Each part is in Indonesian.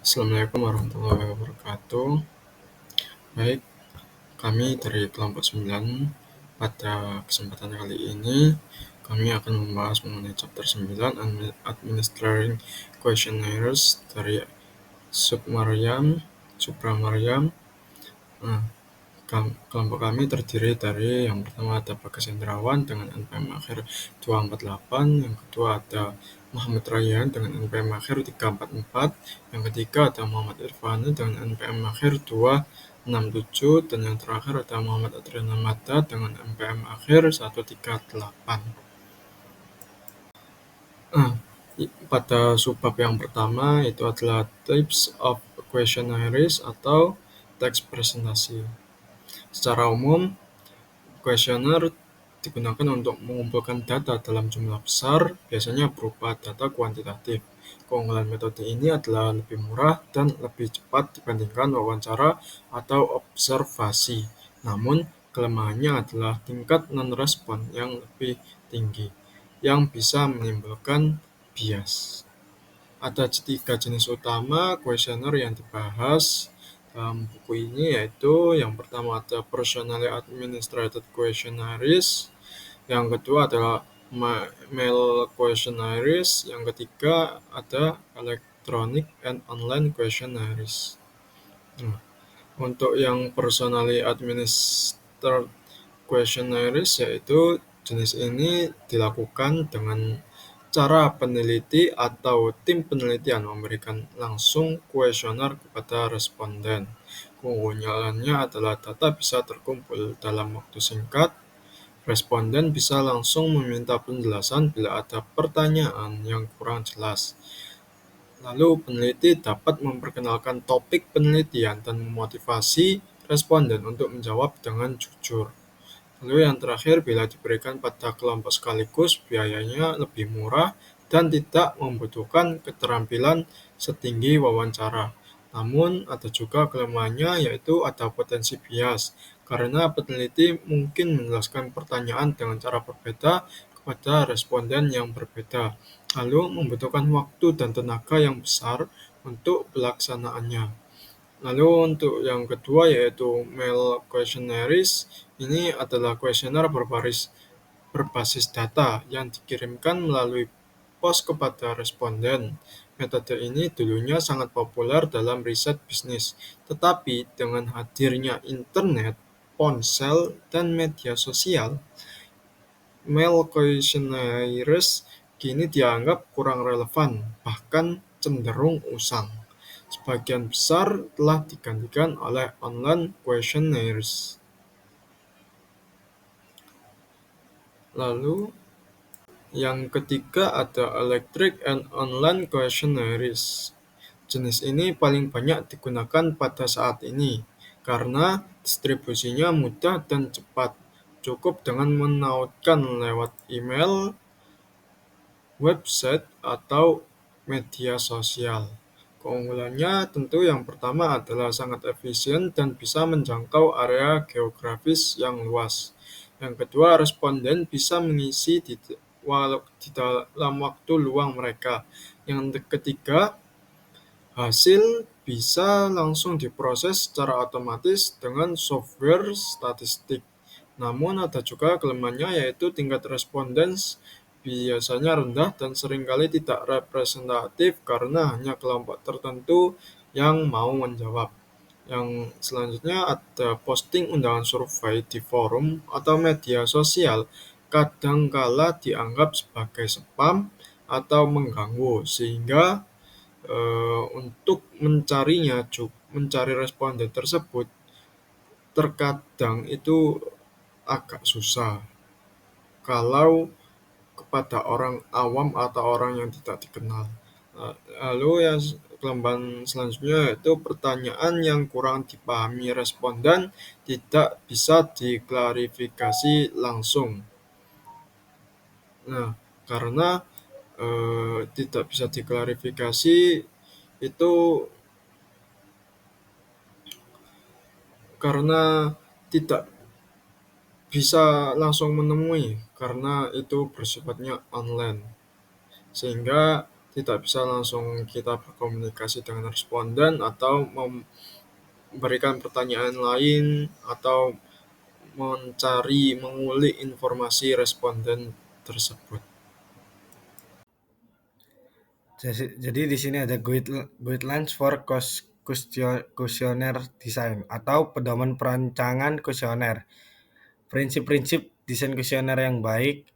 Assalamualaikum warahmatullahi wabarakatuh. Baik, kami dari kelompok 9 pada kesempatan kali ini kami akan membahas mengenai chapter 9 Administering Questionnaires dari Supra Maryam. Nah, kelompok kami terdiri dari yang pertama ada Bagas Hendrawan dengan NPM akhir 248, yang kedua ada Muhammad Rayyan dengan NPM akhir 344, yang ketiga ada Muhammad Irfani dengan NPM akhir 267, dan yang terakhir ada Muhammad Adriana Mata dengan NPM akhir 138. Pada subbab yang pertama itu adalah Types of Questionnaires atau teks presentasi. Secara umum, kuesioner digunakan untuk mengumpulkan data dalam jumlah besar, biasanya berupa data kuantitatif. Keunggulan metode ini adalah lebih murah dan lebih cepat dibandingkan wawancara atau observasi. Namun, kelemahannya adalah tingkat non-respon yang lebih tinggi, yang bisa menimbulkan bias. Ada 3 jenis utama kuesioner yang dibahas dalam buku ini, yaitu yang pertama ada Personally Administered Questionnaires, yang kedua adalah Mail Questionnaires, yang ketiga ada Electronic and Online Questionnaires. Untuk yang Personally Administered Questionnaires, yaitu jenis ini dilakukan dengan cara peneliti atau tim penelitian memberikan langsung kuesioner kepada responden. Keunggulannya adalah data bisa terkumpul dalam waktu singkat, responden bisa langsung meminta penjelasan bila ada pertanyaan yang kurang jelas. Lalu peneliti dapat memperkenalkan topik penelitian dan memotivasi responden untuk menjawab dengan jujur. Lalu yang terakhir, bila diberikan pada kelompok sekaligus, biayanya lebih murah dan tidak membutuhkan keterampilan setinggi wawancara. Namun, ada juga kelemahannya, yaitu ada potensi bias, karena peneliti mungkin menjelaskan pertanyaan dengan cara berbeda kepada responden yang berbeda, lalu membutuhkan waktu dan tenaga yang besar untuk pelaksanaannya. Lalu untuk yang kedua, yaitu Mail Questionnaires, ini adalah kuesioner berbasis data yang dikirimkan melalui pos kepada responden. Metode ini dulunya sangat populer dalam riset bisnis, tetapi dengan hadirnya internet, ponsel, dan media sosial, Mail Questionnaires kini dianggap kurang relevan, bahkan cenderung usang. Sebagian besar telah digantikan oleh online questionnaires. Lalu, yang ketiga ada Electronic and Online Questionnaires. Jenis ini paling banyak digunakan pada saat ini, karena distribusinya mudah dan cepat. Cukup dengan menautkan lewat email, website, atau media sosial. Keunggulannya tentu yang pertama adalah sangat efisien dan bisa menjangkau area geografis yang luas. Yang kedua, responden bisa mengisi di dalam waktu luang mereka. Yang ketiga, hasil bisa langsung diproses secara otomatis dengan software statistik. Namun ada juga kelemahannya, yaitu tingkat respondens biasanya rendah dan seringkali tidak representatif karena hanya kelompok tertentu yang mau menjawab. Yang selanjutnya ada posting undangan survei di forum atau media sosial kadangkala dianggap sebagai spam atau mengganggu, sehingga untuk mencari responden tersebut terkadang itu agak susah kalau kepada orang awam atau orang yang tidak dikenal. Lalu yang kelemahan selanjutnya yaitu pertanyaan yang kurang dipahami responden tidak bisa diklarifikasi langsung. Karena tidak bisa diklarifikasi itu karena tidak bisa langsung menemui, karena itu bersifatnya online, sehingga tidak bisa langsung kita berkomunikasi dengan responden atau memberikan pertanyaan lain atau mengulik informasi responden tersebut. Jadi di sini ada guidelines for questionnaire design atau pedoman perancangan kuesioner. Prinsip-prinsip desain kuesioner yang baik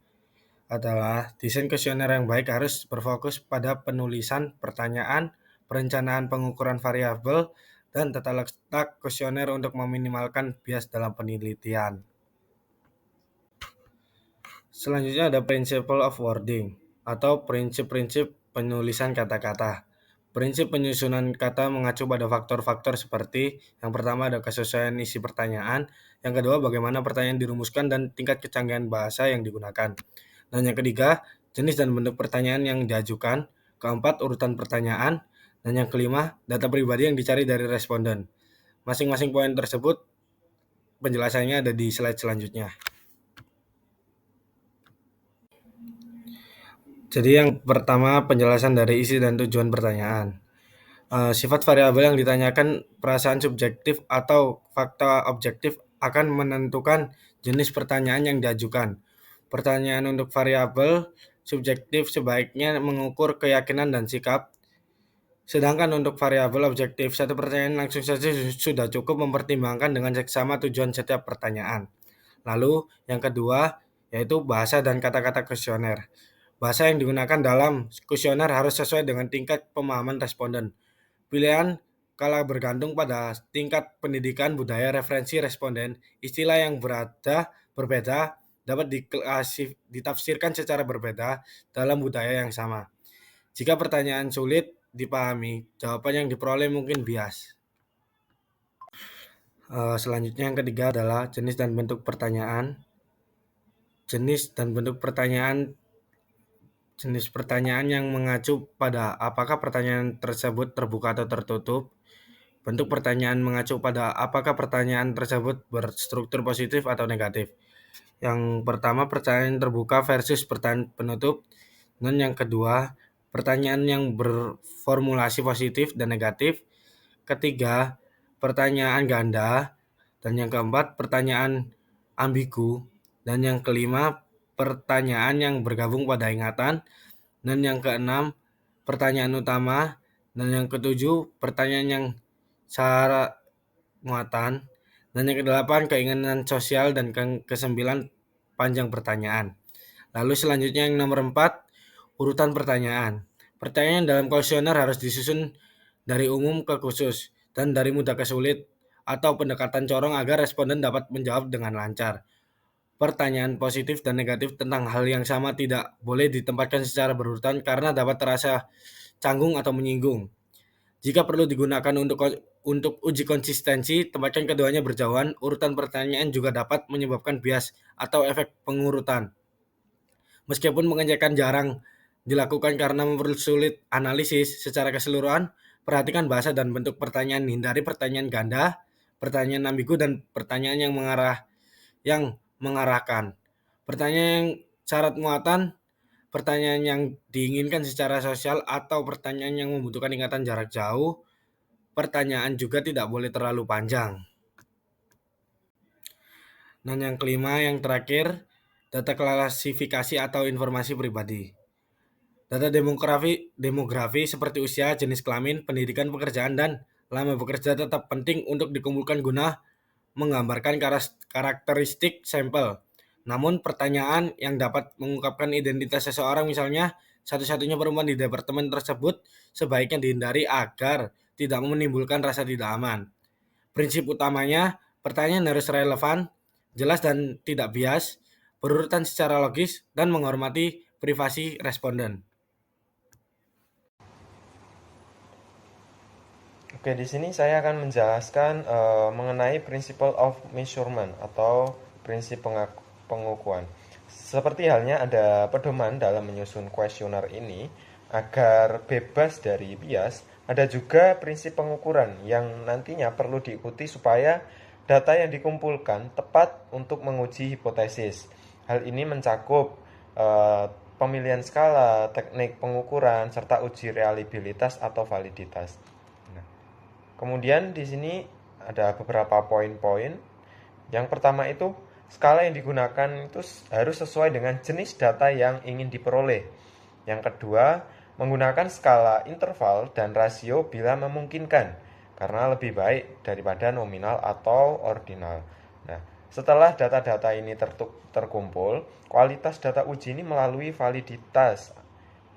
adalah desain kuesioner yang baik harus berfokus pada penulisan pertanyaan, perencanaan pengukuran variabel, dan tata letak kuesioner untuk meminimalkan bias dalam penelitian. Selanjutnya ada principle of wording atau prinsip-prinsip penulisan kata-kata. Prinsip penyusunan kata mengacu pada faktor-faktor seperti yang pertama ada kesesuaian isi pertanyaan, yang kedua bagaimana pertanyaan dirumuskan dan tingkat kecanggihan bahasa yang digunakan. Dan yang ketiga, jenis dan bentuk pertanyaan yang diajukan, keempat urutan pertanyaan, dan yang kelima data pribadi yang dicari dari responden. Masing-masing poin tersebut penjelasannya ada di slide selanjutnya. Jadi yang pertama penjelasan dari isi dan tujuan pertanyaan. Sifat variabel yang ditanyakan perasaan subjektif atau fakta objektif akan menentukan jenis pertanyaan yang diajukan. Pertanyaan untuk variabel subjektif sebaiknya mengukur keyakinan dan sikap, sedangkan untuk variabel objektif, satu pertanyaan langsung saja sudah cukup mempertimbangkan dengan seksama tujuan setiap pertanyaan. Lalu yang kedua yaitu bahasa dan kata-kata kuesioner. Bahasa yang digunakan dalam kuesioner harus sesuai dengan tingkat pemahaman responden. Pilihan kala bergantung pada tingkat pendidikan, budaya, referensi responden. Istilah yang berbeda dapat ditafsirkan secara berbeda dalam budaya yang sama. Jika pertanyaan sulit dipahami, jawaban yang diperoleh mungkin bias. Selanjutnya yang ketiga adalah jenis dan bentuk pertanyaan. Jenis dan bentuk pertanyaan Jenis pertanyaan yang mengacu pada apakah pertanyaan tersebut terbuka atau tertutup. Bentuk pertanyaan mengacu pada apakah pertanyaan tersebut berstruktur positif atau negatif. Yang pertama pertanyaan terbuka versus pertanyaan penutup. Dan yang kedua pertanyaan yang berformulasi positif dan negatif. Ketiga pertanyaan ganda. Dan yang keempat pertanyaan ambigu. Dan yang kelima pertanyaan yang bergabung pada ingatan. Dan yang keenam pertanyaan utama. Dan yang ketujuh pertanyaan yang syarat muatan. Dan yang kedelapan keinginan sosial. Dan kesembilan panjang pertanyaan. Lalu selanjutnya yang nomor 4 urutan pertanyaan. Pertanyaan dalam kuesioner harus disusun dari umum ke khusus dan dari mudah ke sulit atau pendekatan corong agar responden dapat menjawab dengan lancar. Pertanyaan positif dan negatif tentang hal yang sama tidak boleh ditempatkan secara berurutan karena dapat terasa canggung atau menyinggung. Jika perlu digunakan untuk uji konsistensi, tempatkan keduanya berjauhan. Urutan pertanyaan juga dapat menyebabkan bias atau efek pengurutan. Meskipun pengecekan jarang dilakukan karena mempersulit analisis secara keseluruhan, perhatikan bahasa dan bentuk pertanyaan. Hindari pertanyaan ganda, pertanyaan ambigu, dan pertanyaan yang mengarahkan. Pertanyaan yang syarat muatan, pertanyaan yang diinginkan secara sosial, atau pertanyaan yang membutuhkan ingatan jarak jauh. Pertanyaan juga tidak boleh terlalu panjang. Dan yang kelima, yang terakhir, data klasifikasi atau informasi pribadi. Data demografi seperti usia, jenis kelamin, pendidikan, pekerjaan, dan lama bekerja tetap penting untuk dikumpulkan guna menggambarkan karakteristik sampel. Namun pertanyaan yang dapat mengungkapkan identitas seseorang, misalnya satu-satunya perempuan di departemen tersebut, sebaiknya dihindari agar tidak menimbulkan rasa tidak aman. Prinsip utamanya, pertanyaan harus relevan, jelas dan tidak bias, berurutan secara logis, dan menghormati privasi responden. Oke, di sini saya akan menjelaskan mengenai principle of measurement atau prinsip pengukuran. Seperti halnya ada pedoman dalam menyusun kuesioner ini agar bebas dari bias, ada juga prinsip pengukuran yang nantinya perlu diikuti supaya data yang dikumpulkan tepat untuk menguji hipotesis. Hal ini mencakup pemilihan skala, teknik pengukuran, serta uji reliabilitas atau validitas. Nah, kemudian di sini ada beberapa poin-poin. Yang pertama itu, skala yang digunakan itu harus sesuai dengan jenis data yang ingin diperoleh. Yang kedua, menggunakan skala interval dan rasio bila memungkinkan, karena lebih baik daripada nominal atau ordinal. Nah, setelah data-data ini terkumpul, kualitas data uji ini melalui validitas,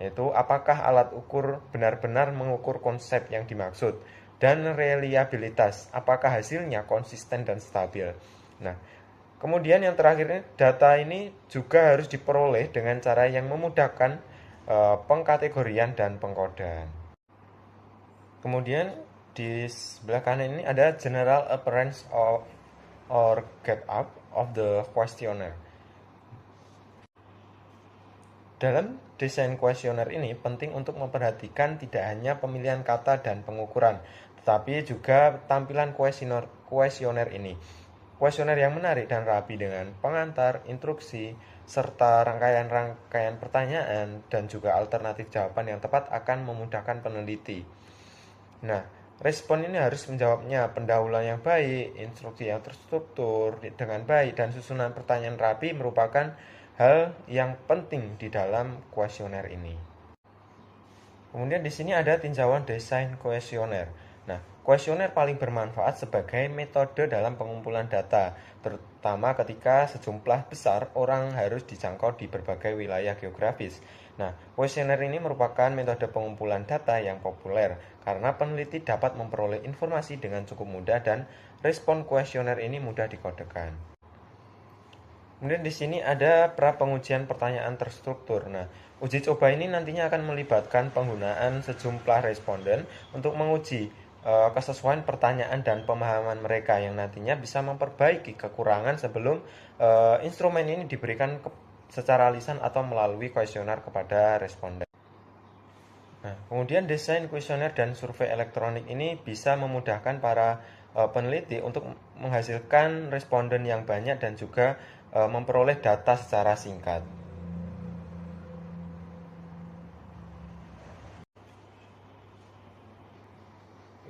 yaitu apakah alat ukur benar-benar mengukur konsep yang dimaksud, dan reliabilitas, apakah hasilnya konsisten dan stabil. Nah, kemudian yang terakhir, data ini juga harus diperoleh dengan cara yang memudahkan pengkategorian dan pengkodean. Kemudian di sebelah kanan ini ada general appearance of or get up of the questionnaire. Dalam desain kuesioner ini penting untuk memperhatikan tidak hanya pemilihan kata dan pengukuran, tetapi juga tampilan kuesioner ini. Kuesioner yang menarik dan rapi dengan pengantar, instruksi, serta rangkaian-rangkaian pertanyaan dan juga alternatif jawaban yang tepat akan memudahkan peneliti. Nah, respon ini harus menjawabnya pendahuluan yang baik, instruksi yang terstruktur dengan baik, dan susunan pertanyaan rapi merupakan hal yang penting di dalam kuesioner ini. Kemudian di sini ada tinjauan desain kuesioner. Nah, kuesioner paling bermanfaat sebagai metode dalam pengumpulan data, terutama ketika sejumlah besar orang harus dijangkau di berbagai wilayah geografis. Nah, kuesioner ini merupakan metode pengumpulan data yang populer karena peneliti dapat memperoleh informasi dengan cukup mudah dan respon kuesioner ini mudah dikodekan. Kemudian di sini ada pra pengujian pertanyaan terstruktur. Nah, uji coba ini nantinya akan melibatkan penggunaan sejumlah responden untuk menguji kesesuaian pertanyaan dan pemahaman mereka yang nantinya bisa memperbaiki kekurangan sebelum instrumen ini diberikan secara lisan atau melalui kuesioner kepada responden. Nah, kemudian desain kuesioner dan survei elektronik ini bisa memudahkan para peneliti untuk menghasilkan responden yang banyak dan juga memperoleh data secara singkat.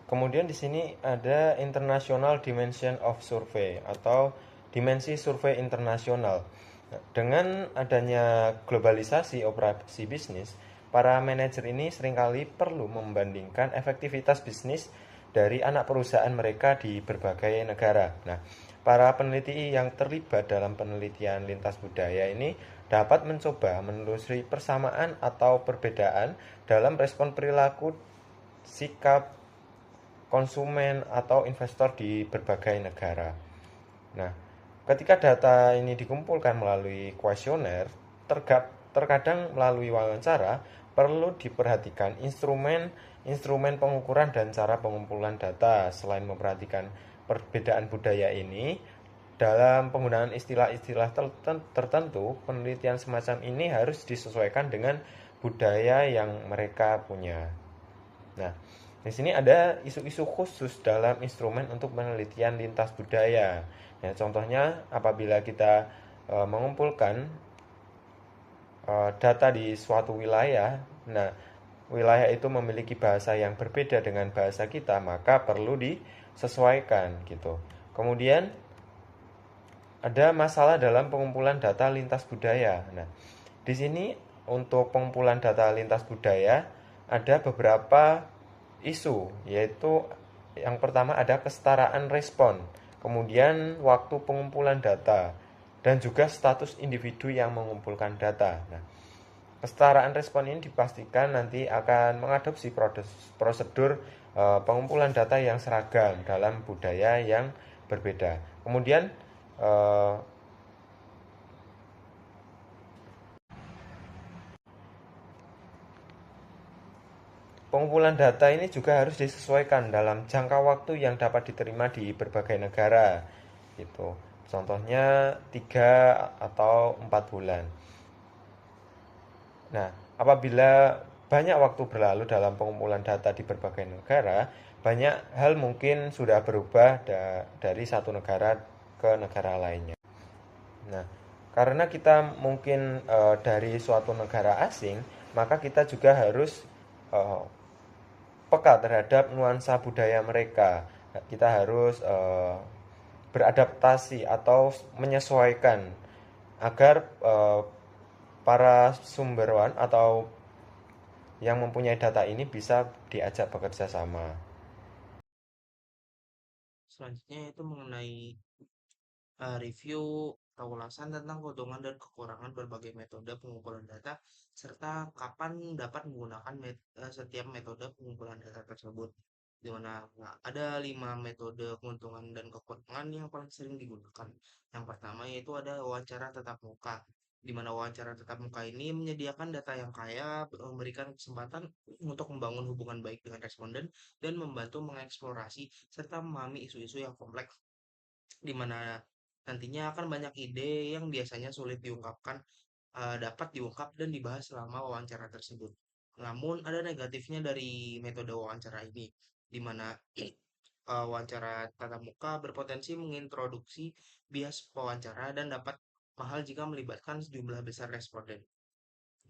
Kemudian di sini ada International Dimension of Survey atau dimensi survei internasional. Dengan adanya globalisasi operasi bisnis, para manajer ini seringkali perlu membandingkan efektivitas bisnis dari anak perusahaan mereka di berbagai negara. Nah, para peneliti yang terlibat dalam penelitian lintas budaya ini dapat mencoba menelusuri persamaan atau perbedaan dalam respon perilaku, sikap konsumen atau investor di berbagai negara. Nah, ketika data ini dikumpulkan melalui kuesioner, terkadang melalui wawancara, perlu diperhatikan instrumen pengukuran dan cara pengumpulan data. Selain memperhatikan perbedaan budaya ini, dalam penggunaan istilah-istilah tertentu, penelitian semacam ini harus disesuaikan dengan budaya yang mereka punya. Nah, di sini ada isu-isu khusus dalam instrumen untuk penelitian lintas budaya. Ya, contohnya apabila kita mengumpulkan data di suatu wilayah, nah wilayah itu memiliki bahasa yang berbeda dengan bahasa kita, maka perlu disesuaikan gitu. Kemudian ada masalah dalam pengumpulan data lintas budaya. Nah, di sini untuk pengumpulan data lintas budaya ada beberapa isu, yaitu yang pertama ada kesetaraan respon, kemudian waktu pengumpulan data, dan juga status individu yang mengumpulkan data. Nah, kesetaraan respon ini dipastikan nanti akan mengadopsi prosedur pengumpulan data yang seragam dalam budaya yang berbeda. Kemudian pengumpulan data ini juga harus disesuaikan dalam jangka waktu yang dapat diterima di berbagai negara gitu. Contohnya 3 atau 4 bulan. Nah, apabila banyak waktu berlalu dalam pengumpulan data di berbagai negara, banyak hal mungkin sudah berubah dari satu negara ke negara lainnya. Nah, Karena kita mungkin dari suatu negara asing, maka kita juga harus eh, peka terhadap nuansa budaya mereka. Kita harus beradaptasi atau menyesuaikan agar para sumberwan atau yang mempunyai data ini bisa diajak bekerja sama. Selanjutnya itu mengenai review atau ulasan tentang keuntungan dan kekurangan berbagai metode pengumpulan data serta kapan dapat menggunakan setiap metode pengumpulan data tersebut. Di mana ada 5 metode keuntungan dan kekurangan yang paling sering digunakan. Yang pertama yaitu ada wawancara tatap muka, di mana wawancara tatap muka ini menyediakan data yang kaya, memberikan kesempatan untuk membangun hubungan baik dengan responden dan membantu mengeksplorasi serta memahami isu-isu yang kompleks, di mana nantinya akan banyak ide yang biasanya sulit diungkapkan, dapat diungkap dan dibahas selama wawancara tersebut. Namun ada negatifnya dari metode wawancara ini, di mana wawancara tatap muka berpotensi mengintroduksi bias wawancara dan dapat mahal jika melibatkan sejumlah besar responden.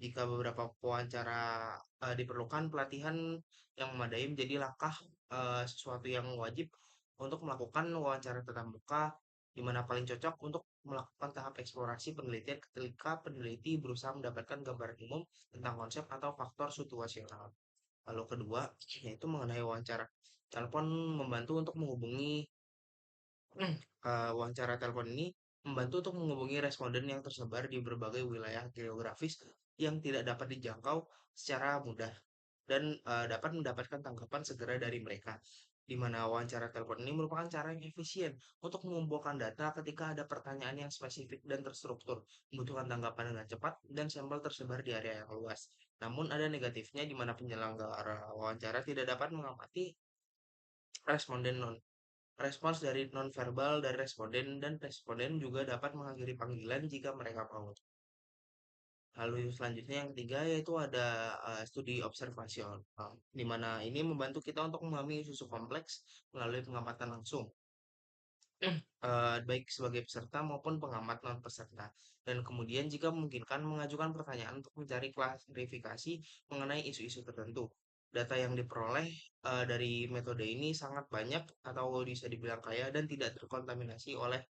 Jika beberapa wawancara diperlukan, pelatihan yang memadai menjadi langkah sesuatu yang wajib untuk melakukan wawancara tatap muka, di mana paling cocok untuk melakukan tahap eksplorasi penelitian ketika peneliti berusaha mendapatkan gambaran umum tentang konsep atau faktor situasional. Lalu kedua, yaitu mengenai wawancara. Telepon membantu untuk menghubungi wawancara telepon ini membantu untuk menghubungi responden yang tersebar di berbagai wilayah geografis yang tidak dapat dijangkau secara mudah dan dapat mendapatkan tanggapan segera dari mereka. Di mana wawancara telepon ini merupakan cara yang efisien untuk mengumpulkan data ketika ada pertanyaan yang spesifik dan terstruktur, membutuhkan tanggapan dengan cepat dan sampel tersebar di area yang luas. Namun ada negatifnya di mana penyelenggara wawancara tidak dapat mengamati responden respons dari nonverbal dari responden, dan responden juga dapat mengakhiri panggilan jika mereka mau. Lalu selanjutnya yang ketiga yaitu ada studi observasional, di mana ini membantu kita untuk memahami isu kompleks melalui pengamatan langsung, baik sebagai peserta maupun pengamat non peserta. Dan kemudian jika memungkinkan mengajukan pertanyaan untuk mencari klarifikasi mengenai isu-isu tertentu. Data yang diperoleh dari metode ini sangat banyak atau bisa dibilang kaya dan tidak terkontaminasi oleh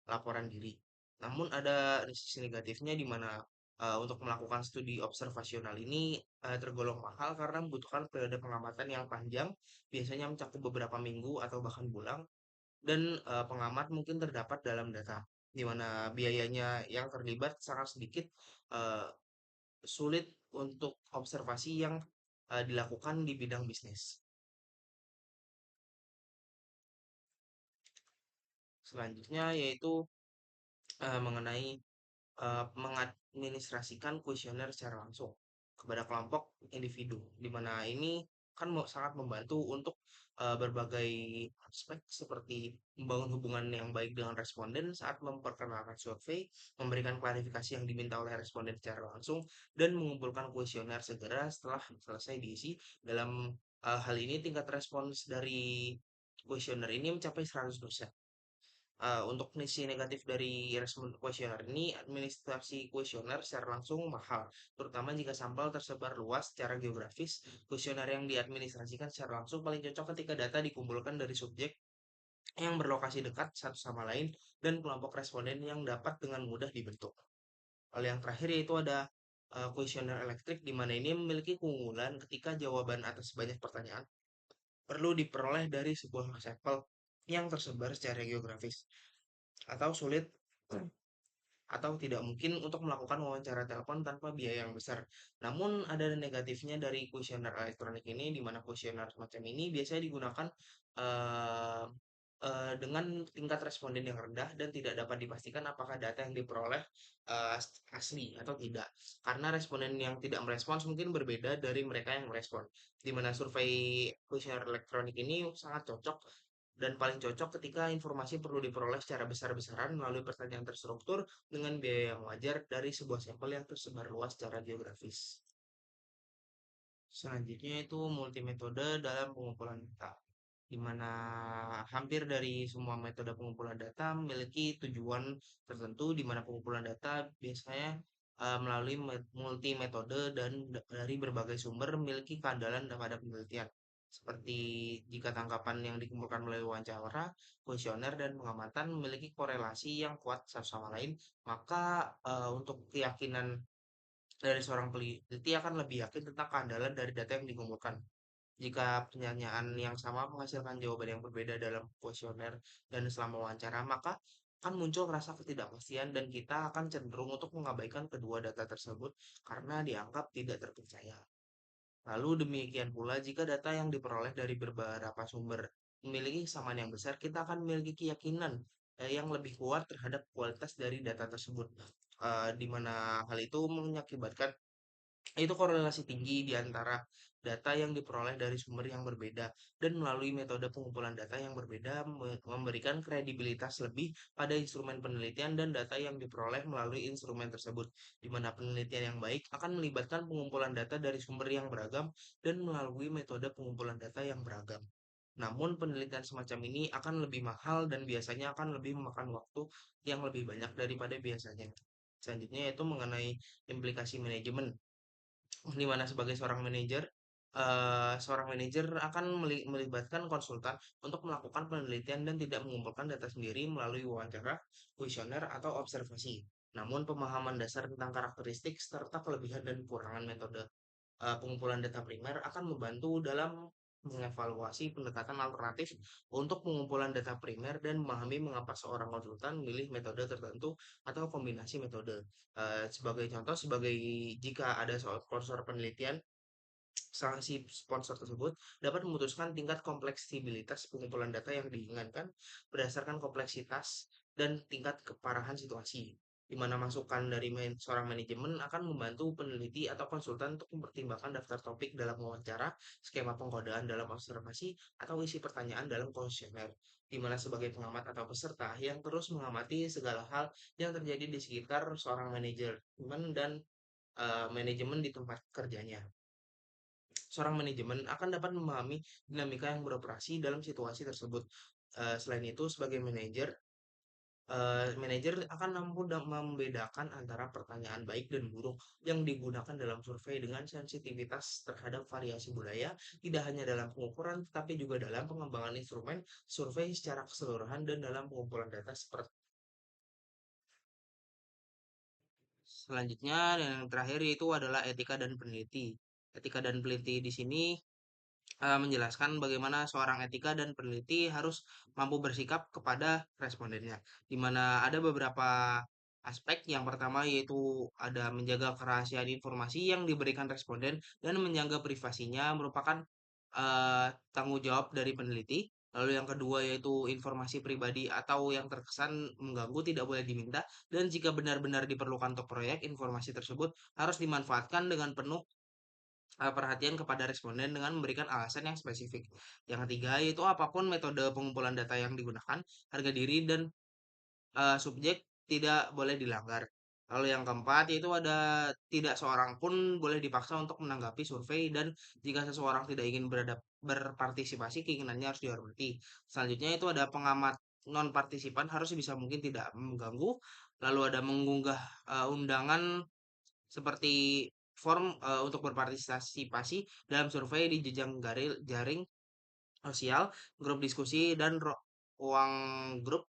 laporan diri. Namun ada sisi negatifnya di mana untuk melakukan studi observasional ini tergolong mahal karena membutuhkan periode pengamatan yang panjang, biasanya mencakup beberapa minggu atau bahkan bulan, dan pengamat mungkin terdapat dalam data, di mana biayanya yang terlibat sangat sedikit, eee, sulit untuk observasi yang dilakukan di bidang bisnis. Selanjutnya yaitu mengenai mengadministrasikan kuesioner secara langsung kepada kelompok individu, di mana ini kan sangat membantu untuk berbagai aspek seperti membangun hubungan yang baik dengan responden saat memperkenalkan survei, memberikan klarifikasi yang diminta oleh responden secara langsung, dan mengumpulkan kuesioner segera setelah selesai diisi. Dalam hal ini tingkat respons dari kuesioner ini mencapai 100%. Untuk sisi negatif dari respon kuesioner ini, administrasi kuesioner secara langsung mahal, terutama jika sampel tersebar luas secara geografis. Kuesioner yang diadministrasikan secara langsung paling cocok ketika data dikumpulkan dari subjek yang berlokasi dekat satu sama lain dan kelompok responden yang dapat dengan mudah dibentuk. Lalu yang terakhir yaitu ada kuesioner elektrik, di mana ini memiliki keunggulan ketika jawaban atas banyak pertanyaan perlu diperoleh dari sebuah sampel yang tersebar secara geografis atau sulit atau tidak mungkin untuk melakukan wawancara telepon tanpa biaya yang besar. Namun ada negatifnya dari kuesioner elektronik ini, di mana kuesioner semacam ini biasanya digunakan eh, dengan tingkat responden yang rendah dan tidak dapat dipastikan apakah data yang diperoleh eh, asli atau tidak. Karena responden yang tidak merespons mungkin berbeda dari mereka yang merespon. Di mana survei kuesioner elektronik ini sangat cocok dan paling cocok ketika informasi perlu diperoleh secara besar-besaran melalui pertanyaan terstruktur dengan biaya yang wajar dari sebuah sampel yang tersebar luas secara geografis. Selanjutnya itu multimetode dalam pengumpulan data. di mana hampir dari semua metode pengumpulan data memiliki tujuan tertentu, di mana pengumpulan data biasanya melalui multi metode dan dari berbagai sumber memiliki keandalan pada penelitian. Seperti jika tangkapan yang dikumpulkan melalui wawancara, kuesioner, dan pengamatan memiliki korelasi yang kuat satu sama lain, maka untuk keyakinan dari seorang peneliti akan lebih yakin tentang keandalan dari data yang dikumpulkan. Jika pertanyaan yang sama menghasilkan jawaban yang berbeda dalam kuesioner dan selama wawancara, maka akan muncul rasa ketidakpastian dan kita akan cenderung untuk mengabaikan kedua data tersebut karena dianggap tidak terpercaya. Lalu demikian pula jika data yang diperoleh dari beberapa sumber memiliki kesamaan yang besar, kita akan memiliki keyakinan yang lebih kuat terhadap kualitas dari data tersebut. Di mana hal itu mengakibatkan itu korelasi tinggi di antara data yang diperoleh dari sumber yang berbeda dan melalui metode pengumpulan data yang berbeda memberikan kredibilitas lebih pada instrumen penelitian dan data yang diperoleh melalui instrumen tersebut, di mana penelitian yang baik akan melibatkan pengumpulan data dari sumber yang beragam dan melalui metode pengumpulan data yang beragam. Namun penelitian semacam ini akan lebih mahal dan biasanya akan lebih memakan waktu yang lebih banyak daripada biasanya. Selanjutnya yaitu mengenai implikasi manajemen, di mana sebagai seorang manajer akan melibatkan konsultan untuk melakukan penelitian dan tidak mengumpulkan data sendiri melalui wawancara, kuesioner, atau observasi. Namun pemahaman dasar tentang karakteristik serta kelebihan dan kekurangan metode pengumpulan data primer akan membantu dalam mengevaluasi pendekatan alternatif untuk pengumpulan data primer dan memahami mengapa seorang konsultan memilih metode tertentu atau kombinasi metode. Sebagai contoh, jika ada soal sponsor penelitian, sanksi sponsor tersebut dapat memutuskan tingkat kompleksibilitas pengumpulan data yang diinginkan berdasarkan kompleksitas dan tingkat keparahan situasi, di mana masukan dari seorang manajemen akan membantu peneliti atau konsultan untuk mempertimbangkan daftar topik dalam wawancara, skema pengkodaan dalam observasi, atau isi pertanyaan dalam kuesioner, di mana sebagai pengamat atau peserta yang terus mengamati segala hal yang terjadi di sekitar seorang manajemen dan manajemen di tempat kerjanya. Seorang manajemen akan dapat memahami dinamika yang beroperasi dalam situasi tersebut. Selain itu, sebagai manajer akan mampu membedakan antara pertanyaan baik dan buruk yang digunakan dalam survei dengan sensitivitas terhadap variasi budaya, tidak hanya dalam pengukuran, tetapi juga dalam pengembangan instrumen survei secara keseluruhan dan dalam pengumpulan data seperti. Selanjutnya, dan yang terakhir yaitu adalah etika dan peneliti. Etika dan peneliti di sini menjelaskan bagaimana seorang etika dan peneliti harus mampu bersikap kepada respondennya, di mana ada beberapa aspek. Yang pertama yaitu ada menjaga kerahasiaan informasi yang diberikan responden dan menjaga privasinya merupakan tanggung jawab dari peneliti. Lalu yang kedua yaitu informasi pribadi atau yang terkesan mengganggu tidak boleh diminta, dan jika benar-benar diperlukan untuk proyek, informasi tersebut harus dimanfaatkan dengan penuh perhatian kepada responden dengan memberikan alasan yang spesifik. Yang ketiga yaitu apapun metode pengumpulan data yang digunakan, harga diri dan subjek tidak boleh dilanggar. Lalu yang keempat yaitu ada tidak seorang pun boleh dipaksa untuk menanggapi survei, dan jika seseorang tidak ingin berpartisipasi, keinginannya harus dihormati. Selanjutnya itu ada pengamat non partisipan harus bisa mungkin tidak mengganggu. Lalu ada mengunggah undangan seperti form untuk berpartisipasi dalam survei di jaring sosial, grup diskusi, dan ruang grup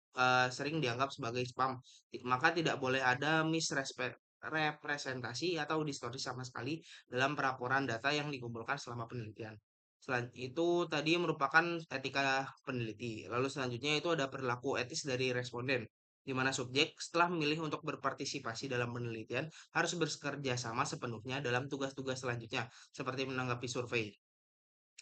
sering dianggap sebagai spam. Maka tidak boleh ada misrepresentasi atau distorsi sama sekali dalam pelaporan data yang dikumpulkan selama penelitian. Selain itu tadi merupakan etika peneliti. Lalu selanjutnya itu ada perilaku etis dari responden, di mana subjek setelah memilih untuk berpartisipasi dalam penelitian harus bekerja sama sepenuhnya dalam tugas-tugas selanjutnya, seperti menanggapi survei.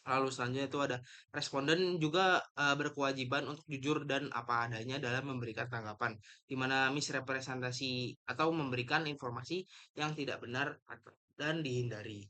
Lalu selanjutnya itu ada responden juga berkewajiban untuk jujur dan apa adanya dalam memberikan tanggapan, di mana misrepresentasi atau memberikan informasi yang tidak benar dan dihindari.